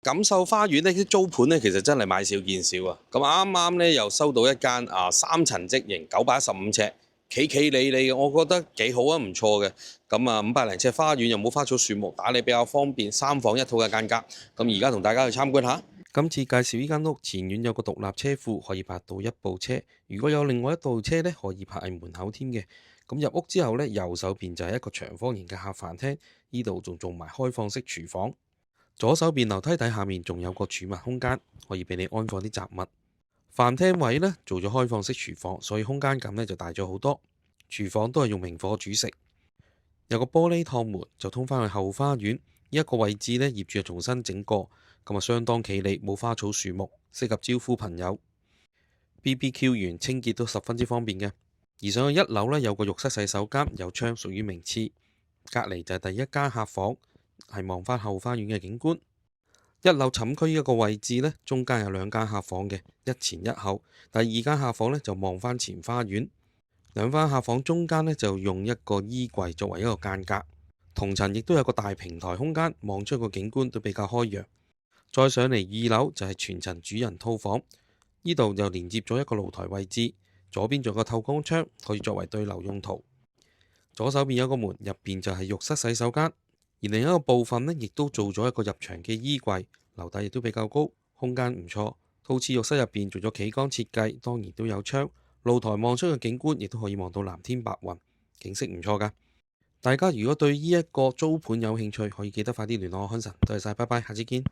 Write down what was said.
錦繡花園呢啲租盤呢，其實真係買少見少啊！咁啱啱呢，又收到一間3層即型915尺，企企理理嘅，我覺得幾好啊，唔錯嘅。咁500零尺花園又冇花草樹木，打理比較方便，3房1套嘅間隔。咁而家同大家去參觀下。今次介紹呢間屋，前院有個獨立車庫，可以泊到1部車。如果有另外一部車呢，可以泊喺門口添嘅。咁入屋之後呢，右手邊就係一個長方形嘅客飯廳，呢度仲做埋開放式廚房。左手邊樓梯底下面仲有個儲物空間，可以俾你安放啲雜物。飯廳位呢，做咗開放式廚房，所以空間感呢就大咗好多。廚房都係用明火煮食，有個玻璃趟門就通返去後花園。呢一個位置呢，業主又重新整過，咁啊相當企理，冇花草樹木，適合招呼朋友。BBQ 完清潔都十分之方便嘅。而上去1樓呢，有個浴室洗手間，有窗，屬於明廁。隔離就係第一間客房。係望返後花園嘅景觀。1樓寢區一個位置呢，中間有2間客房嘅，一前一後。第2間客房呢，就望返前花園。2間客房中間呢，就用一個衣櫃作為一個間隔。同層亦都有個大平台空間，望出個景觀都比較開揚。再上嚟2樓就係全層主人套房，呢度又連接咗一個露台位置。左邊仲有個透光窗，可以作為對流用途。左手邊有個門，入邊就係浴室洗手間。而另一個部分呢，亦都做咗一個入場嘅衣櫃，樓底亦都比較高，空間唔錯。套廁浴室入邊做咗企缸設計，當然都有窗，露台望出嘅景觀亦都可以望到藍天白雲，景色唔錯噶。大家如果對呢一個租盤有興趣，可以記得快啲聯絡我，亨臣。多謝晒，拜拜，下次見。